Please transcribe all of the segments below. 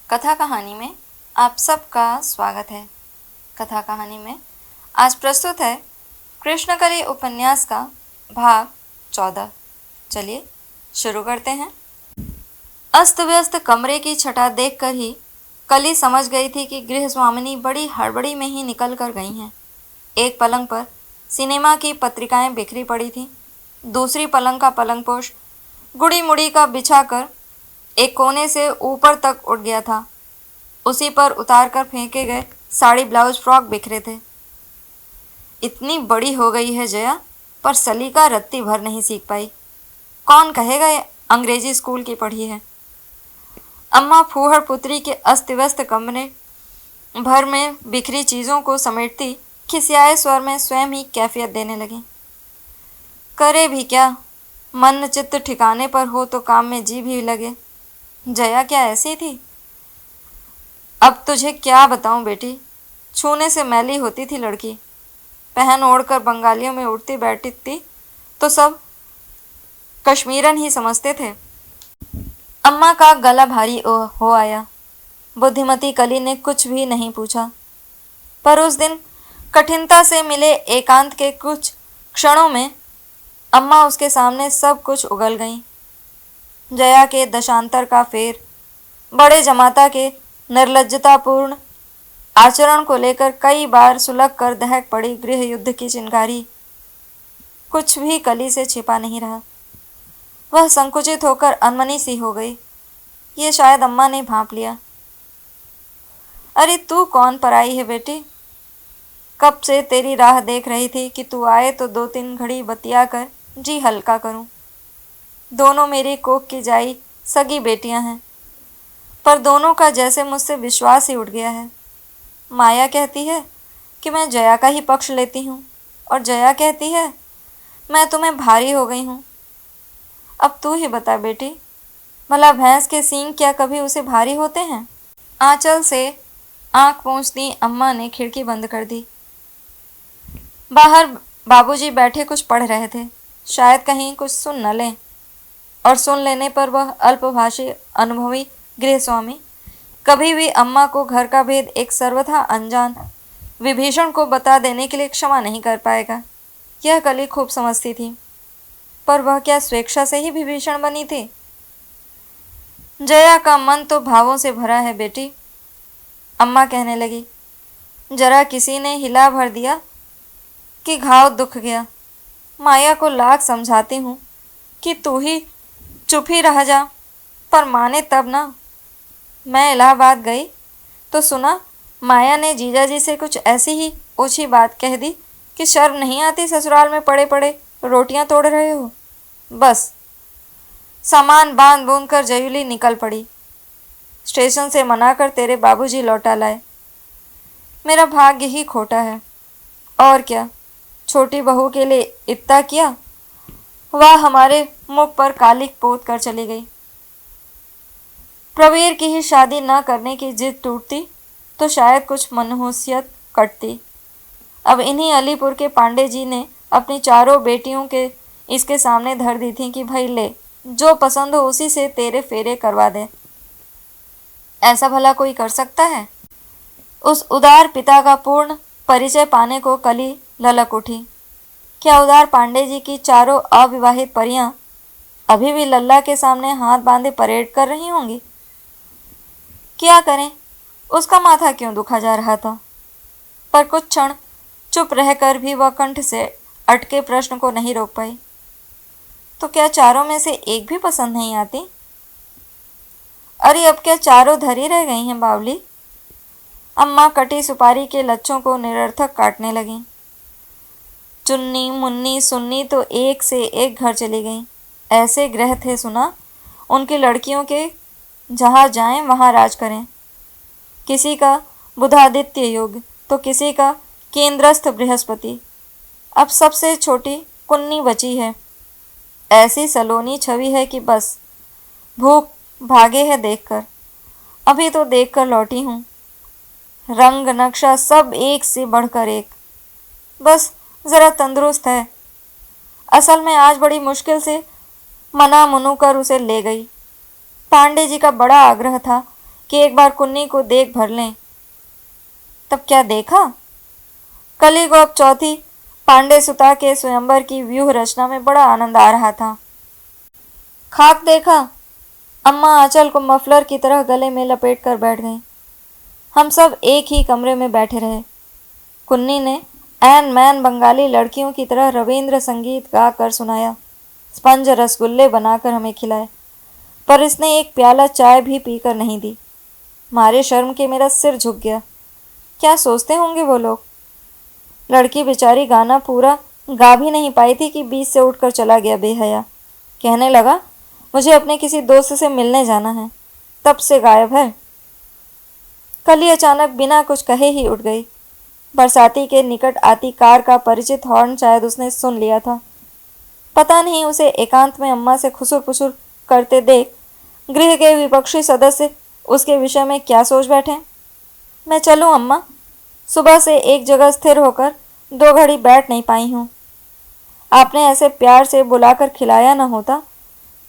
कथा कहानी में आप सबका स्वागत है। कथा कहानी में आज प्रस्तुत है कृष्णकली उपन्यास का भाग 14। चलिए शुरू करते हैं। अस्त व्यस्त कमरे की छटा देखकर ही कली समझ गई थी कि गृह स्वामिनी बड़ी हड़बड़ी में ही निकल कर गई हैं। एक पलंग पर सिनेमा की पत्रिकाएं बिखरी पड़ी थीं। दूसरी पलंग का पलंगपोश गुड़ी मुड़ी का बिछाकर एक कोने से ऊपर तक उठ गया था। उसी पर उतार कर फेंके गए साड़ी ब्लाउज फ्रॉक बिखरे थे। इतनी बड़ी हो गई है जया, पर सलीका रत्ती भर नहीं सीख पाई। कौन कहेगा ये अंग्रेजी स्कूल की पढ़ी है। अम्मा फूहड़ पुत्री के अस्त व्यस्त कमरे भर में बिखरी चीज़ों को समेटती खिसियाए स्वर में स्वयं ही कैफियत देने लगी। करे भी क्या, मन चित्त ठिकाने पर हो तो काम में जी भी लगे। जया क्या ऐसी थी? अब तुझे क्या बताऊं बेटी, छूने से मैली होती थी लड़की। पहन ओढ़कर बंगालियों में उठती बैठती थी तो सब कश्मीरन ही समझते थे। अम्मा का गला भारी हो आया। बुद्धिमती कली ने कुछ भी नहीं पूछा, पर उस दिन कठिनता से मिले एकांत के कुछ क्षणों में अम्मा उसके सामने सब कुछ उगल गईं। जया के दशांतर का फेर, बड़े जमाता के निर्लज्जतापूर्ण आचरण को लेकर कई बार सुलग कर दहक पड़ी गृह युद्ध की चिंगारी। कुछ भी कली से छिपा नहीं रहा। वह संकुचित होकर अनमनी सी हो गई। ये शायद अम्मा ने भांप लिया। अरे तू कौन पर आई है बेटी? कब से तेरी राह देख रही थी कि तू आए तो 2-3 घड़ी बतिया कर जी हल्का करूं। दोनों मेरी कोख की जाई सगी बेटियां हैं, पर दोनों का जैसे मुझसे विश्वास ही उठ गया है। माया कहती है कि मैं जया का ही पक्ष लेती हूँ, और जया कहती है मैं तुम्हें भारी हो गई हूँ। अब तू ही बता बेटी, भला भैंस के सींग क्या कभी उसे भारी होते हैं? आंचल से आंख पोंछती अम्मा ने खिड़की बंद कर दी। बाहर बाबूजी बैठे कुछ पढ़ रहे थे। शायद कहीं कुछ सुन न लें, और सुन लेने पर वह अल्पभाषी अनुभवी गृहस्वामी कभी भी अम्मा को घर का भेद एक सर्वथा अनजान विभीषण को बता देने के लिए क्षमा नहीं कर पाएगा। यह कली खूब समझती थी, पर वह क्या स्वेच्छा से ही विभीषण बनी थी? जया का मन तो भावों से भरा है बेटी, अम्मा कहने लगी। जरा किसी ने हिला भर दिया कि घाव दुख गया। माया को लाख समझाती हूँ कि तू ही चुप ही रह जा, पर माने तब ना। मैं इलाहाबाद गई तो सुना माया ने जीजाजी से कुछ ऐसी ही ओछी बात कह दी कि शर्म नहीं आती ससुराल में पड़े पड़े रोटियां तोड़ रहे हो। बस सामान बांध बूंद कर जयूली निकल पड़ी। स्टेशन से मनाकर तेरे बाबूजी लौटा लाए। मेरा भाग्य ही खोटा है। और क्या, छोटी बहू के लिए इतना किया, वह हमारे मुख पर कालिक पोत कर चली गई। प्रवीर की ही शादी न करने की जिद टूटती तो शायद कुछ मनहूसियत कटती। अब इन्हीं अलीपुर के पांडे जी ने अपनी चारों बेटियों के इसके सामने धर दी थी कि भाई ले, जो पसंद हो उसी से तेरे फेरे करवा दे। ऐसा भला कोई कर सकता है? उस उदार पिता का पूर्ण परिचय पाने को कली ललक उठी। क्या उदार पांडे जी की चारों अविवाहित परियां अभी भी लल्ला के सामने हाथ बांधे परेड कर रही होंगी? क्या करें, उसका माथा क्यों दुखा जा रहा था? पर कुछ क्षण चुप रहकर भी वह कंठ से अटके प्रश्न को नहीं रोक पाई। तो क्या चारों में से एक भी पसंद नहीं आती? अरे अब क्या चारों धरी रह गई हैं बावली? अम्मा कटी सुपारी के लच्छों को निरर्थक काटने लगी। चुन्नी मुन्नी सुन्नी तो एक से एक घर चली गई। ऐसे ग्रह थे सुना, उनकी लड़कियों के जहाँ जाएं वहाँ राज करें। किसी का बुधादित्य योग तो किसी का केंद्रस्थ बृहस्पति। अब सबसे छोटी कुन्नी बची है। ऐसी सलोनी छवि है कि बस भूख भागे है देखकर। अभी तो देखकर लौटी हूँ। रंग नक्शा सब एक से बढ़कर एक, बस ज़रा तंदुरुस्त है। असल में आज बड़ी मुश्किल से मना मुनु कर उसे ले गई। पांडे जी का बड़ा आग्रह था कि एक बार कुन्नी को देख भर लें। तब क्या देखा? कली को अब चौथी पांडे सुता के स्वयंवर की व्यूह रचना में बड़ा आनंद आ रहा था। खाक देखा। अम्मा आंचल को मफलर की तरह गले में लपेट कर बैठ गईं। हम सब एक ही कमरे में बैठे रहे। कुन्नी ने एन मैन बंगाली लड़कियों की तरह रविंद्र संगीत गा कर सुनाया, स्पंज रसगुल्ले बनाकर हमें खिलाए, पर इसने एक प्याला चाय भी पीकर नहीं दी। मारे शर्म के मेरा सिर झुक गया। क्या सोचते होंगे वो लोग? लड़की बेचारी गाना पूरा गा भी नहीं पाई थी कि बीच से उठकर चला गया बेहया। कहने लगा, मुझे अपने किसी दोस्त से मिलने जाना है। तब से गायब है। कली अचानक बिना कुछ कहे ही उठ गई। बरसाती के निकट आती कार का परिचित हॉर्न शायद उसने सुन लिया था। पता नहीं उसे एकांत में अम्मा से खुसुर पुसुर करते देख गृह के विपक्षी सदस्य उसके विषय में क्या सोच बैठे। मैं चलूं अम्मा? सुबह से एक जगह स्थिर होकर 2 घड़ी बैठ नहीं पाई हूँ। आपने ऐसे प्यार से बुलाकर खिलाया न होता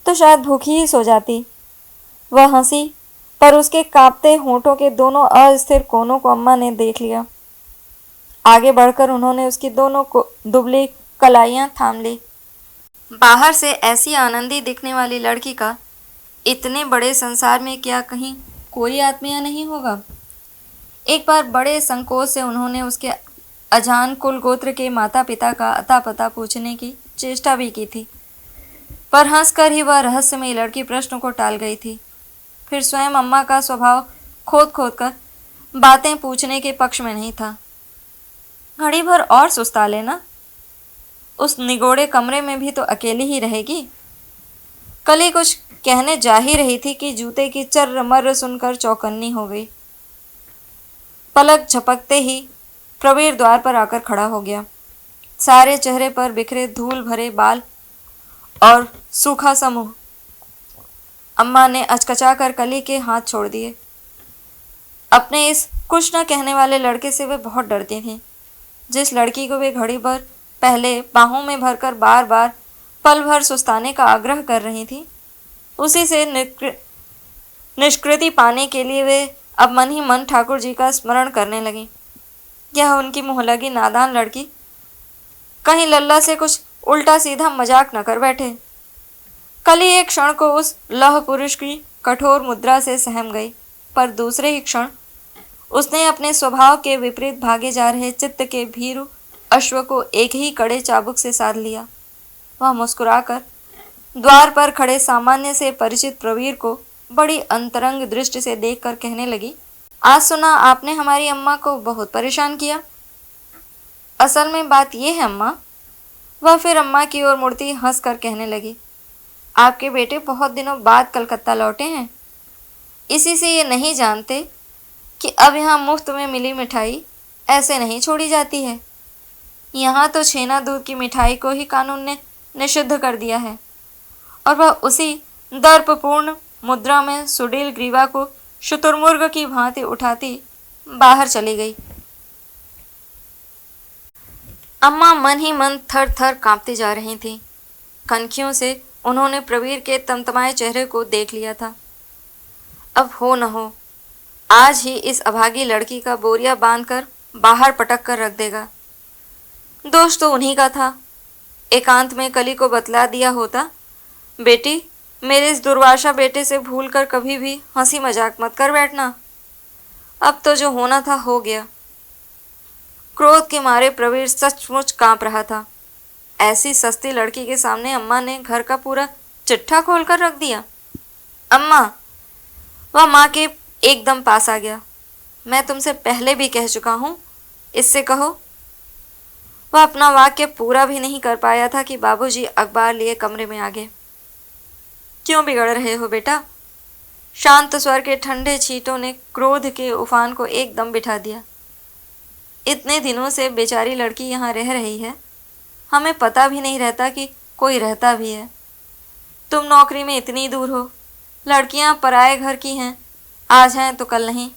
तो शायद भूखी ही सो जाती। वह हंसी, पर उसके कांपते होठों के दोनों अस्थिर कोनों को अम्मा ने देख लिया। आगे बढ़कर उन्होंने उसकी दोनों को दुबली कलाइयां थाम ली। बाहर से ऐसी आनंदी दिखने वाली लड़की का इतने बड़े संसार में क्या कहीं कोई आत्मीय नहीं होगा? एक बार बड़े संकोच से उन्होंने उसके अजान कुल गोत्र के माता पिता का अता पता पूछने की चेष्टा भी की थी, पर हंसकर ही वह रहस्यमयी लड़की प्रश्न को टाल गई थी। फिर स्वयं अम्मा का स्वभाव खोद खोद कर बातें पूछने के पक्ष में नहीं था। घड़ी भर और सुस्ता लेना, उस निगोड़े कमरे में भी तो अकेली ही रहेगी। कली कुछ कहने जा ही रही थी कि जूते की चर्र मर्र सुनकर चौकन्नी हो गई। पलक झपकते ही प्रवीर द्वार पर आकर खड़ा हो गया। सारे चेहरे पर बिखरे धूल भरे बाल और सूखा सा मुंह। अम्मा ने अचकचा कर कली के हाथ छोड़ दिए। अपने इस कुछ न कहने वाले लड़के से वे बहुत डरती थीं। जिस लड़की को वे घड़ी भर पहले बाहों में भरकर बार बार पल भर सुस्ताने का आग्रह कर रही थी, उसी से निष्कृति पाने के लिए वे अब मन ही मन ठाकुर जी का स्मरण करने लगी। यह उनकी मुँहलगी नादान लड़की कहीं लल्ला से कुछ उल्टा सीधा मजाक न कर बैठे। कली एक क्षण को उस लौह पुरुष की कठोर मुद्रा से सहम गई, पर दूसरे ही क्षण उसने अपने स्वभाव के विपरीत भागे जा रहे चित्त के भीरु अश्व को एक ही कड़े चाबुक से साध लिया। वह मुस्कुराकर द्वार पर खड़े सामान्य से परिचित प्रवीर को बड़ी अंतरंग दृष्टि से देखकर कहने लगी, आज सुना आपने हमारी अम्मा को बहुत परेशान किया। असल में बात यह है अम्मा। वह फिर अम्मा की ओर मुड़ती हंस कर कहने लगी, आपके बेटे बहुत दिनों बाद कलकत्ता लौटे हैं। इसी से ये नहीं जानते कि अब यहाँ मुफ्त में मिली मिठाई ऐसे नहीं छोड़ी जाती है। यहाँ तो छेना दूध की मिठाई को ही कानून ने निषिद्ध कर दिया है। और वह उसी दर्पपूर्ण मुद्रा में सुडील ग्रीवा को शुतुरमुर्ग की भांति उठाती बाहर चली गई। अम्मा मन ही मन थर थर कांपती जा रही थीं। कनखियों से उन्होंने प्रवीर के तमतमाए चेहरे को देख लिया था। अब हो न हो, आज ही इस अभागी लड़की का बोरिया बांधकर बाहर पटक कर रख देगा। दोष तो उन्हीं का था। एकांत में कली को बतला दिया होता, बेटी मेरे इस दुर्वासा बेटे से भूल कर कभी भी हंसी मजाक मत कर बैठना। अब तो जो होना था हो गया। क्रोध के मारे प्रवीर सचमुच कांप रहा था। ऐसी सस्ती लड़की के सामने अम्मा ने घर का पूरा चिट्ठा खोल कर रख दिया। अम्मा, वह माँ के एकदम पास आ गया। मैं तुमसे पहले भी कह चुका हूँ, इससे कहो। वह अपना वाक्य पूरा भी नहीं कर पाया था कि बाबूजी अखबार लिए कमरे में आ गए। क्यों बिगड़ रहे हो बेटा? शांत स्वर के ठंडे छींटों ने क्रोध के उफान को एकदम बिठा दिया। इतने दिनों से बेचारी लड़की यहाँ रह रही है, हमें पता भी नहीं रहता कि कोई रहता भी है। तुम नौकरी में इतनी दूर हो, लड़कियाँ पराए घर की हैं, आज हैं तो कल नहीं।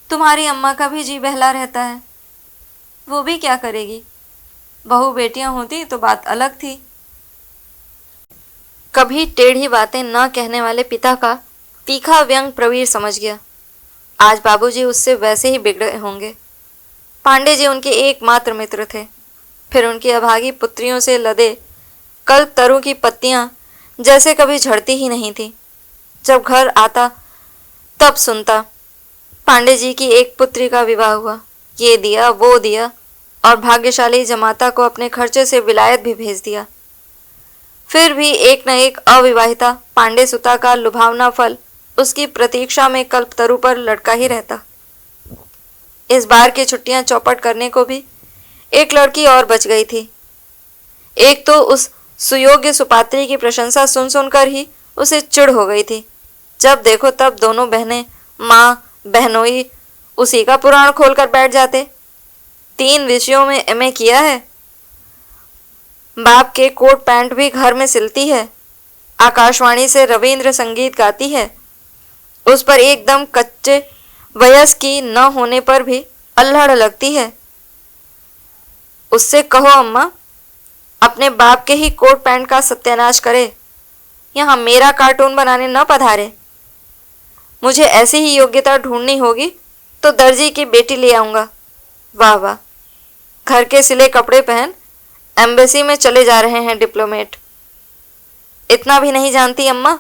तुम्हारी अम्मा का भी जी बहला रहता है, वो भी क्या करेगी? बहू बेटियाँ होती तो बात अलग थी। कभी टेढ़ी बातें न कहने वाले पिता का तीखा व्यंग प्रवीर समझ गया। आज बाबूजी उससे वैसे ही बिगड़े होंगे। पांडे जी उनके एकमात्र मित्र थे। फिर उनकी अभागी पुत्रियों से लदे कल्पतरु की पत्तियां जैसे कभी झड़ती ही नहीं थी। जब घर आता तब सुनता पांडे जी की एक पुत्री का विवाह हुआ, ये दिया वो दिया, और भाग्यशाली जमाता को अपने खर्चे से विलायत भी भेज दिया। फिर भी एक न एक अविवाहिता पांडे सुता का लुभावना फल उसकी प्रतीक्षा में कल्पतरु पर लटका ही रहता। इस बार की छुट्टियां चौपट करने को भी एक लड़की और बच गई थी। एक तो उस सुयोग्य सुपात्री की प्रशंसा सुन सुनकर ही उसे चिढ़ हो गई थी। जब देखो तब दोनों बहनें माँ बहनोई उसी का पुराण खोलकर बैठ जाते। 3 विषयों में एमए किया है, बाप के कोट पैंट भी घर में सिलती है, आकाशवाणी से रविंद्र संगीत गाती है, उस पर एकदम कच्चे वयस की न होने पर भी अल्हड़ लगती है। उससे कहो अम्मा अपने बाप के ही कोट पैंट का सत्यानाश करे, यहाँ मेरा कार्टून बनाने न पधारे। मुझे ऐसी ही योग्यता ढूंढनी होगी तो दर्जी की बेटी ले आऊंगा। वाह वाह, घर के सिले कपड़े पहन एम्बेसी में चले जा रहे हैं डिप्लोमेट। इतना भी नहीं जानती अम्मा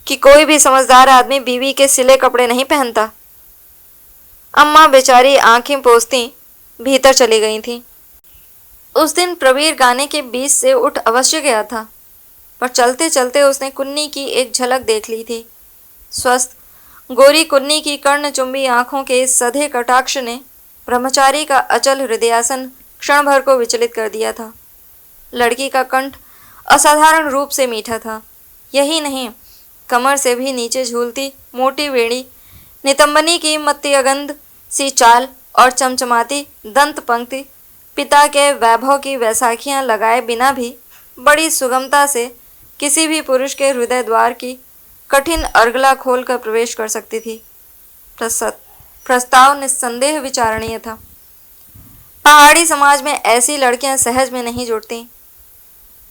कि कोई भी समझदार आदमी बीवी के सिले कपड़े नहीं पहनता। अम्मा बेचारी आंखें पोंछती भीतर चली गई थी। उस दिन प्रवीर गाने के बीच से उठ अवश्य गया था, पर चलते चलते उसने कुन्नी की एक झलक देख ली थी। स्वस्थ गोरी कुन्नी की कर्णचुंबी आंखों के सधे कटाक्ष ने ब्रह्मचारी का अचल हृदयासन क्षण भर को विचलित कर दिया था। लड़की का कंठ असाधारण रूप से मीठा था। यही नहीं, कमर से भी नीचे झूलती मोटी वेणी, नितंबनी की मत्त्यगंध सी चाल और चमचमाती दंत पंक्ति पिता के वैभव की वैसाखियां लगाए बिना भी बड़ी सुगमता से किसी भी पुरुष के हृदय द्वार की कठिन अर्गला खोल कर प्रवेश कर सकती थी। प्रस्ताव निस्संदेह विचारणीय था। पहाड़ी समाज में ऐसी लड़कियां सहज में नहीं जुड़ती।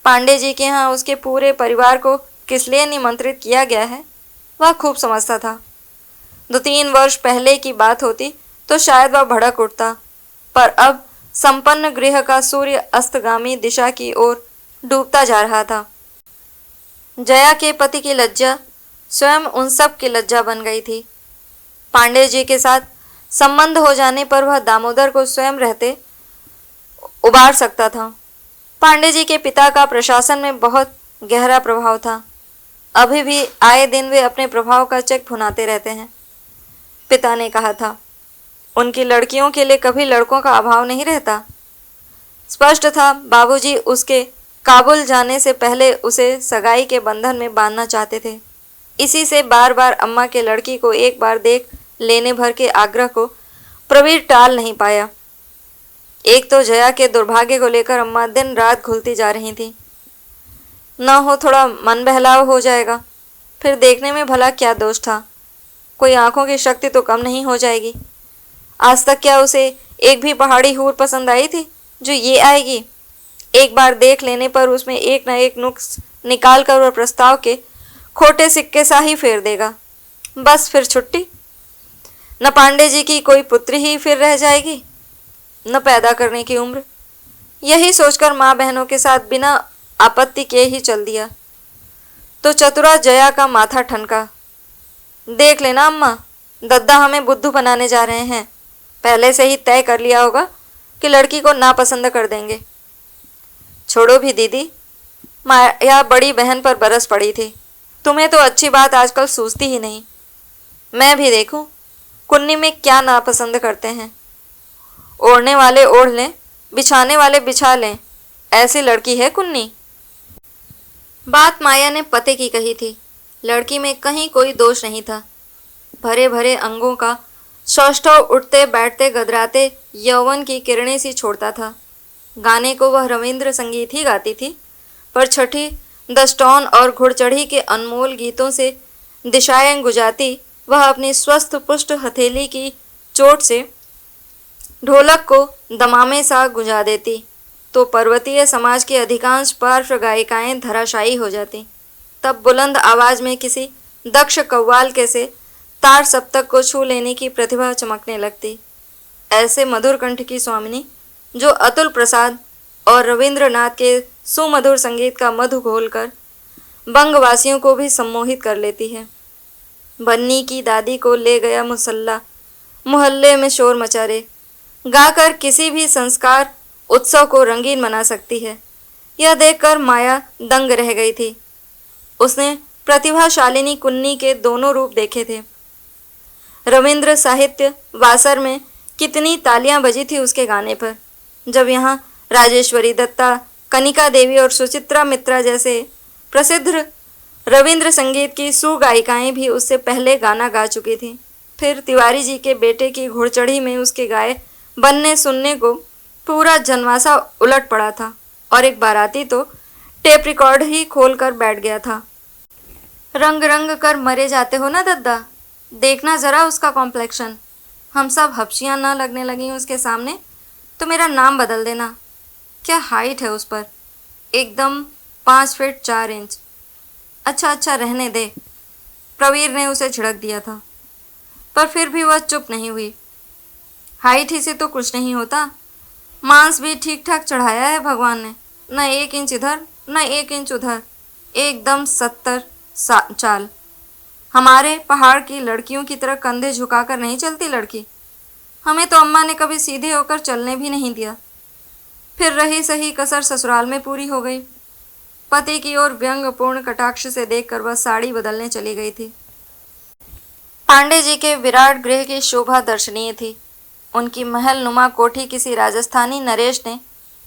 पांडे जी के यहाँ उसके पूरे परिवार को किस लिए निमंत्रित किया गया है वह खूब समझता था। 2-3 वर्ष पहले की बात होती तो शायद वह भड़क उठता, पर अब संपन्न गृह का सूर्य अस्तगामी दिशा की ओर डूबता जा रहा था। जया के पति की लज्जा स्वयं उन सब की लज्जा बन गई थी। पांडे जी के साथ संबंध हो जाने पर वह दामोदर को स्वयं रहते उबार सकता था। पांडे जी के पिता का प्रशासन में बहुत गहरा प्रभाव था। अभी भी आए दिन वे अपने प्रभाव का चेक भुनाते रहते हैं। पिता ने कहा था, उनकी लड़कियों के लिए कभी लड़कों का अभाव नहीं रहता। स्पष्ट था बाबूजी उसके काबुल जाने से पहले उसे सगाई के बंधन में बांधना चाहते थे। इसी से बार बार अम्मा के लड़की को एक बार देख लेने भर के आग्रह को प्रवीर टाल नहीं पाया। एक तो जया के दुर्भाग्य को लेकर अम्मा दिन रात घुलती जा रही थी। न हो थोड़ा मन बहलाव हो जाएगा, फिर देखने में भला क्या दोष था। कोई आंखों की शक्ति तो कम नहीं हो जाएगी। आज तक क्या उसे एक भी पहाड़ी हूर पसंद आई थी जो ये आएगी। एक बार देख लेने पर उसमें एक न एक नुक्स निकाल कर वह प्रस्ताव के खोटे सिक्के सा ही फेर देगा। बस फिर छुट्टी। न पांडे जी की कोई पुत्री ही फिर रह जाएगी, न पैदा करने की उम्र। यही सोचकर माँ बहनों के साथ बिना आपत्ति के ही चल दिया तो चतुरा जया का माथा ठनका। देख लेना अम्मा, दद्दा हमें बुद्धू बनाने जा रहे हैं। पहले से ही तय कर लिया होगा कि लड़की को नापसंद कर देंगे। छोड़ो भी दीदी, माया बड़ी बहन पर बरस पड़ी थी। तुम्हें तो अच्छी बात आजकल सूझती ही नहीं। मैं भी देखूं कुन्नी में क्या नापसंद करते हैं। ओढ़ने वाले ओढ़ लें, बिछाने वाले बिछा लें, ऐसी लड़की है कुन्नी। बात माया ने पते की कही थी। लड़की में कहीं कोई दोष नहीं था। भरे भरे अंगों का सौष्ठव उठते बैठते गदराते यौवन की किरणें सी छोड़ता था। गाने को वह रविंद्र संगीत ही गाती थी, पर छठी दस्टौन और घुड़चढ़ी के अनमोल गीतों से दिशाएं गुजाती वह अपनी स्वस्थ पुष्ट हथेली की चोट से ढोलक को दमामे सा गुंजा देती तो पर्वतीय समाज की अधिकांश पार्श्व गायिकाएं धराशायी हो जाती। तब बुलंद आवाज में किसी दक्ष कव्वाल के से तार सप्तक को छू लेने की प्रतिभा चमकने लगती। ऐसे मधुर कंठ की स्वामिनी जो अतुल प्रसाद और रविंद्रनाथ के सुमधुर संगीत का मधु घोलकर बंगवासियों को भी सम्मोहित कर लेती है। बन्नी की दादी को ले गया मुसल्ला, मोहल्ले में शोर मचा रे, गाकर किसी भी संस्कार उत्सव को रंगीन बना सकती है। यह देखकर माया दंग रह गई थी। उसने प्रतिभाशालिनी कुन्नी के दोनों रूप देखे थे। रविंद्र साहित्य वासर में कितनी तालियां बजी थी उसके गाने पर। जब यहाँ राजेश्वरी दत्ता, कनिका देवी और सुचित्रा मित्रा जैसे प्रसिद्ध रविंद्र संगीत की सुगायिकाएं भी उससे पहले गाना गा चुकी थी। फिर तिवारी जी के बेटे की घोड़चढ़ी में उसके गाए बनने सुनने को पूरा जनवासा उलट पड़ा था और एक बाराती तो टेप रिकॉर्ड ही खोल कर बैठ गया था। रंग रंग कर मरे जाते हो ना दद्दा, देखना जरा उसका कॉम्प्लेक्शन। हम सब हपशियाँ न लगने लगी उसके सामने तो मेरा नाम बदल देना। क्या हाइट है उस पर, एकदम 5 फीट 4 इंच। अच्छा अच्छा रहने दे, प्रवीर ने उसे झिड़क दिया था, पर फिर भी वह चुप नहीं हुई। हाइट ही से तो कुछ नहीं होता, मांस भी ठीक ठाक चढ़ाया है भगवान ने, न 1 इंच इधर न 1 इंच उधर, एकदम 70 चाल। हमारे पहाड़ की लड़कियों की तरह कंधे झुकाकर नहीं चलती लड़की। हमें तो अम्मा ने कभी सीधे होकर चलने भी नहीं दिया। फिर रही सही कसर ससुराल में पूरी हो गई। पति की ओर व्यंग्यपूर्ण कटाक्ष से देखकर वह साड़ी बदलने चली गई थी। पांडे जी के विराट गृह की शोभा दर्शनीय थी। उनकी महल नुमा कोठी किसी राजस्थानी नरेश ने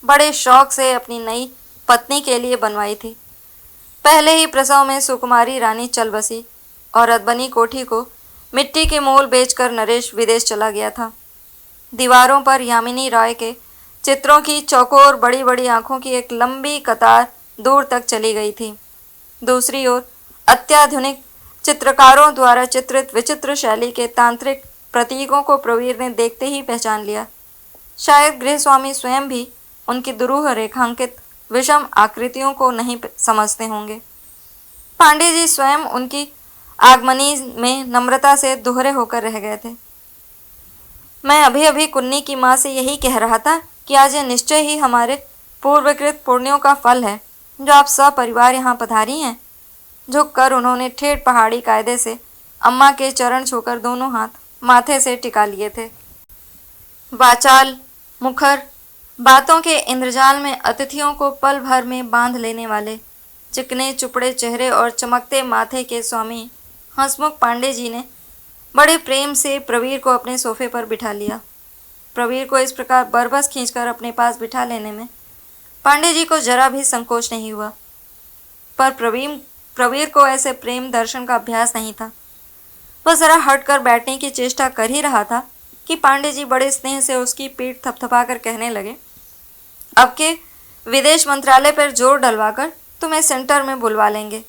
बड़े शौक से अपनी नई पत्नी के लिए बनवाई थी। पहले ही प्रसव में सुकुमारी रानी चल बसी और अदबनी कोठी को मिट्टी के मोल बेचकर नरेश विदेश चला गया था। दीवारों पर यामिनी राय के चित्रों की चौकोर बड़ी बड़ी आंखों की एक लंबी कतार दूर तक चली गई थी। दूसरी ओर अत्याधुनिक चित्रकारों द्वारा चित्रित विचित्र शैली के तांत्रिक प्रतीकों को प्रवीर ने देखते ही पहचान लिया। शायद गृहस्वामी स्वयं भी उनकी दुरूह रेखांकित विषम आकृतियों को नहीं समझते होंगे। पांडे जी स्वयं उनकी आगमनी में नम्रता से दोहरे होकर रह गए थे। मैं अभी अभी कुन्नी की माँ से यही कह रहा था कि आज यह निश्चय ही हमारे पूर्वकृत पुण्यों का फल है जो आप सपरिवार यहाँ पधारी हैं। झुक कर उन्होंने ठेठ पहाड़ी कायदे से अम्मा के चरण छूकर दोनों हाथ माथे से टिका लिए थे। वाचाल मुखर बातों के इंद्रजाल में अतिथियों को पल भर में बांध लेने वाले चिकने चुपड़े चेहरे और चमकते माथे के स्वामी हंसमुख पांडे जी ने बड़े प्रेम से प्रवीर को अपने सोफे पर बिठा लिया। प्रवीर को इस प्रकार बरबस खींचकर अपने पास बिठा लेने में पांडे जी को जरा भी संकोच नहीं हुआ, पर प्रवीर को ऐसे प्रेम दर्शन का अभ्यास नहीं था। वह जरा हटकर बैठने की चेष्टा कर ही रहा था कि पांडे जी बड़े स्नेह से उसकी पीठ थपथपाकर कहने लगे, अब के विदेश मंत्रालय पर जोर डलवाकर तुम्हें सेंटर में बुलवा लेंगे।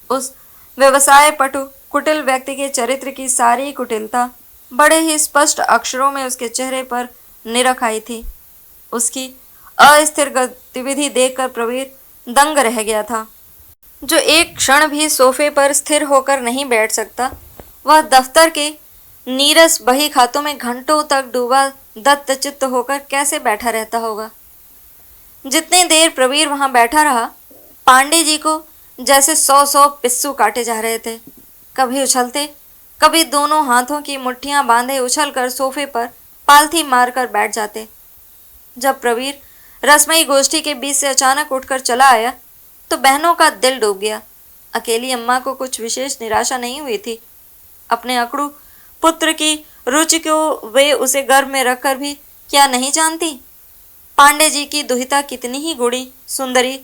उस व्यवसाय पटु कुटिल व्यक्ति के चरित्र की सारी कुटिलता बड़े ही स्पष्ट अक्षरों में उसके चेहरे पर निरख आई थी। उसकी अस्थिर गतिविधि देखकर प्रवीर दंग रह गया था। जो एक क्षण भी सोफे पर स्थिर होकर नहीं बैठ सकता, वह दफ्तर के नीरस बही खातों में घंटों तक डूबा दत्तचित्त होकर कैसे बैठा रहता होगा। जितनी देर प्रवीर वहां बैठा रहा, पांडे जी को जैसे 100 पिस्सू काटे जा रहे थे। कभी उछलते, कभी दोनों हाथों की मुट्ठियां बांधे उछलकर सोफे पर पालथी मारकर बैठ जाते। जब प्रवीर रसमयी गोष्ठी के बीच से अचानक उठकर चला आया तो बहनों का दिल डूब गया। अकेली अम्मा को कुछ विशेष निराशा नहीं हुई थी। अपने अकड़ू पुत्र की रुचि को वे उसे गर्भ में रखकर भी क्या नहीं जानती। पांडे जी की दुहिता कितनी ही गुणी सुंदरी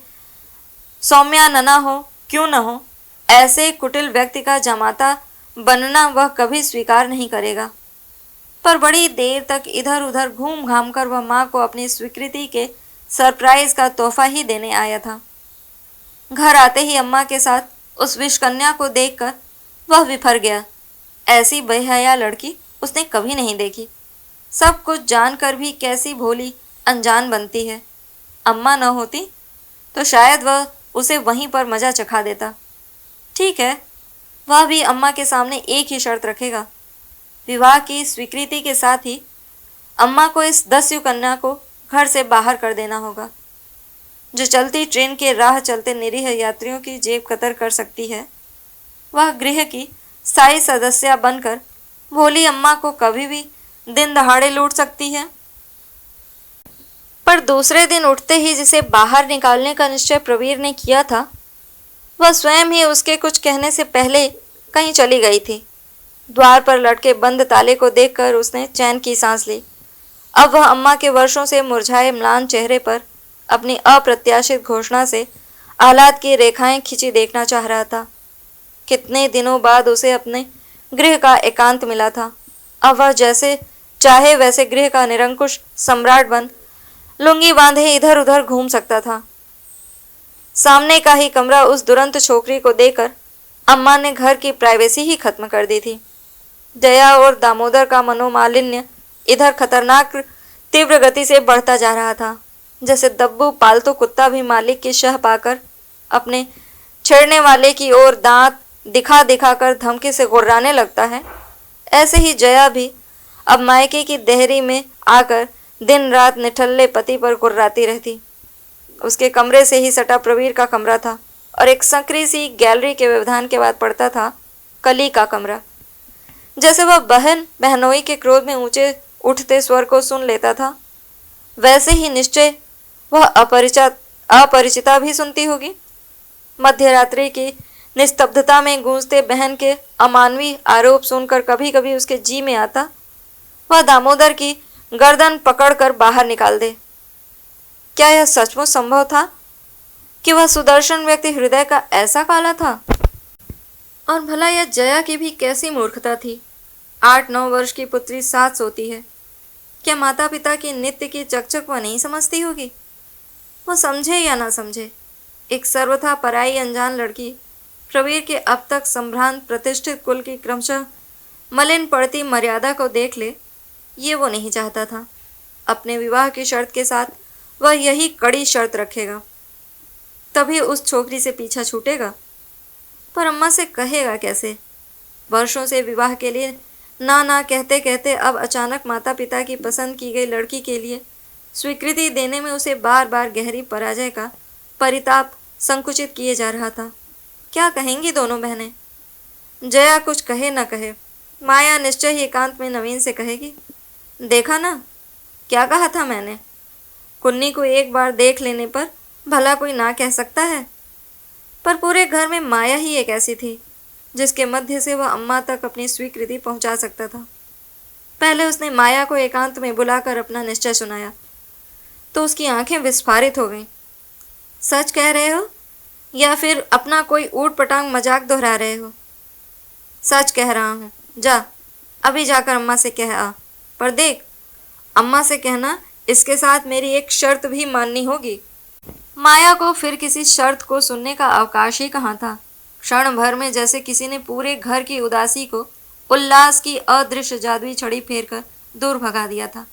सौम्यानना हो क्यों न हो, ऐसे कुटिल व्यक्ति का जमाता बनना वह कभी स्वीकार नहीं करेगा। पर बड़ी देर तक इधर उधर घूम घाम कर वह माँ को अपनी स्वीकृति के सरप्राइज का तोहफा ही देने आया था। घर आते ही अम्मा के साथ उस विषकन्या को देखकर वह विफर गया। ऐसी बेहया लड़की उसने कभी नहीं देखी। सब कुछ जानकर भी कैसी भोली अनजान बनती है। अम्मा न होती तो शायद वह उसे वहीं पर मजा चखा देता। ठीक है, वह भी अम्मा के सामने एक ही शर्त रखेगा। विवाह की स्वीकृति के साथ ही अम्मा को इस दस्यु कन्या को घर से बाहर कर देना होगा, जो चलती ट्रेन के राह चलते निरीह यात्रियों की जेब कतर कर सकती है। वह गृह की स्थायी सदस्य बनकर भोली अम्मा को कभी भी दिन दहाड़े लूट सकती है। पर दूसरे दिन उठते ही जिसे बाहर निकालने का निश्चय प्रवीर ने किया था, वह स्वयं ही उसके कुछ कहने से पहले कहीं चली गई थी। द्वार पर लटके बंद ताले को देखकर उसने चैन की सांस ली। अब वह अम्मा के वर्षों से मुरझाए म्लान चेहरे पर अपनी अप्रत्याशित घोषणा से आह्लाद की रेखाएं खिंची देखना चाह रहा था। कितने दिनों बाद उसे अपने गृह का एकांत मिला था। अब वह जैसे चाहे वैसे गृह का निरंकुश सम्राट बन लुंगी बांधे इधर उधर घूम सकता था। सामने का ही कमरा उस दुरंत छोकरी को देकर अम्मा ने घर की प्राइवेसी ही खत्म कर दी थी। जया और दामोदर का मनोमालिन्य इधर खतरनाक तीव्र गति से बढ़ता जा रहा था। जैसे दब्बू पालतू कुत्ता भी मालिक की शह पाकर अपने छेड़ने वाले की ओर दांत दिखा दिखा कर धमकी से गुर्राने लगता है, ऐसे ही जया भी अब मायके की देहरी में आकर दिन रात निठल्ले पति पर गुर्राती रहती। उसके कमरे से ही सटा प्रवीर का कमरा था और एक संकरी सी गैलरी के व्यवधान के बाद पड़ता था कली का कमरा। जैसे वह बहन बहनोई के क्रोध में ऊंचे उठते स्वर को सुन लेता था, वैसे ही निश्चय वह अपरिचिता भी सुनती होगी। मध्यरात्रि की निस्तब्धता में गूंजते बहन के अमानवीय आरोप सुनकर कभी कभी उसके जी में आता वह दामोदर की गर्दन पकड़कर बाहर निकाल दे। क्या यह सचमुच संभव था कि वह सुदर्शन व्यक्ति हृदय का ऐसा काला था? और भला यह जया की भी कैसी मूर्खता थी। 8-9 वर्ष की पुत्री साथ सोती है। क्या माता पिता की नित्य की चकचक वह नहीं समझती होगी? वो समझे या ना समझे, एक सर्वथा पराई अनजान लड़की प्रवीर के अब तक संभ्रांत प्रतिष्ठित कुल की क्रमशः मलिन पड़ती मर्यादा को देख ले, ये वो नहीं चाहता था। अपने विवाह की शर्त के साथ वह यही कड़ी शर्त रखेगा, तभी उस छोकरी से पीछा छूटेगा। पर अम्मा से कहेगा कैसे? वर्षों से विवाह के लिए ना ना कहते कहते अब अचानक माता पिता की पसंद की गई लड़की के लिए स्वीकृति देने में उसे बार बार गहरी पराजय का परिताप संकुचित किए जा रहा था। क्या कहेंगी दोनों बहनें? जया कुछ कहे न कहे, माया निश्चय ही एकांत में नवीन से कहेगी, देखा ना क्या कहा था मैंने। कुन्नी को एक बार देख लेने पर भला कोई ना कह सकता है। पर पूरे घर में माया ही एक ऐसी थी जिसके मध्य से वह अम्मा तक अपनी स्वीकृति पहुंचा सकता था। पहले उसने माया को एकांत में बुलाकर अपना निश्चय सुनाया तो उसकी आंखें विस्फारित हो गईं। सच कह रहे हो या फिर अपना कोई ऊट पटांग मजाक दोहरा रहे हो? सच कह रहा हूँ। जा अभी जाकर अम्मा से कह आ। पर देख, अम्मा से कहना इसके साथ मेरी एक शर्त भी माननी होगी। माया को फिर किसी शर्त को सुनने का अवकाश ही कहाँ था। क्षण भर में जैसे किसी ने पूरे घर की उदासी को उल्लास की अदृश्य जादुई छड़ी फेरकर दूर भगा दिया था।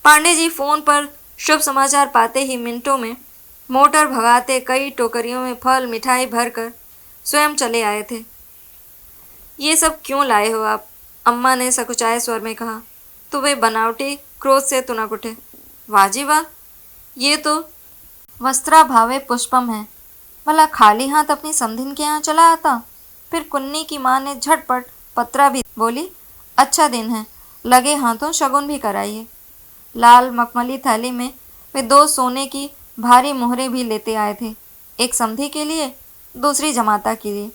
पांडे जी फोन पर शुभ समाचार पाते ही मिनटों में मोटर भगाते कई टोकरियों में फल मिठाई भरकर स्वयं चले आए थे। ये सब क्यों लाए हो आप? अम्मा ने सकुचाए स्वर में कहा तो वे बनावटी क्रोध से तुनक उठे। वाह जी वाह, ये तो वस्त्राभावे पुष्पम है। भला खाली हाथ अपनी समधिन के यहाँ चला आता? फिर कुन्नी की माँ ने झटपट पत्रा भी बोली, अच्छा दिन है, लगे हाथों शगुन भी कराइए। लाल मखमली थैली में वे 2 सोने की भारी मोहरें भी लेते आए थे, एक समधी के लिए, दूसरी जमाता के लिए।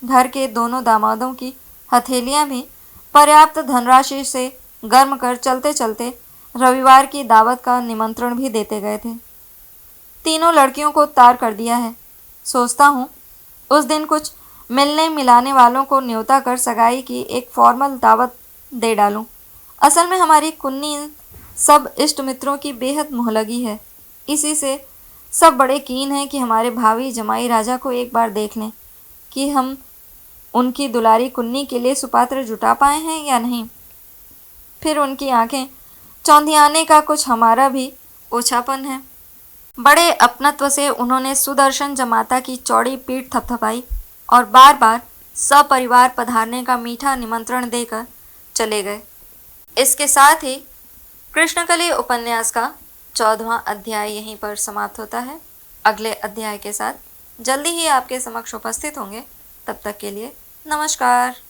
घर के दोनों दामादों की हथेलियां भी पर्याप्त धनराशि से गर्म कर चलते चलते रविवार की दावत का निमंत्रण भी देते गए थे। तीनों लड़कियों को तार कर दिया है। सोचता हूँ उस दिन कुछ मिलने मिलाने वालों को न्योता कर सगाई की एक फॉर्मल दावत दे डालूं। असल में हमारी कुन्नी सब इष्ट मित्रों की बेहद मुहलगी है। इसी से सब बड़े कीन हैं कि हमारे भावी जमाई राजा को एक बार देख लें कि हम उनकी दुलारी कुन्नी के लिए सुपात्र जुटा पाए हैं या नहीं। फिर उनकी आंखें चौंधियाने का कुछ हमारा भी ओछापन है। बड़े अपनत्व से उन्होंने सुदर्शन जमाता की चौड़ी पीठ थपथपाई और बार बार सपरिवार पधारने का मीठा निमंत्रण देकर चले गए। इसके साथ ही कृष्णकली उपन्यास का 14वां अध्याय यहीं पर समाप्त होता है। अगले अध्याय के साथ जल्दी ही आपके समक्ष उपस्थित होंगे। तब तक के लिए नमस्कार।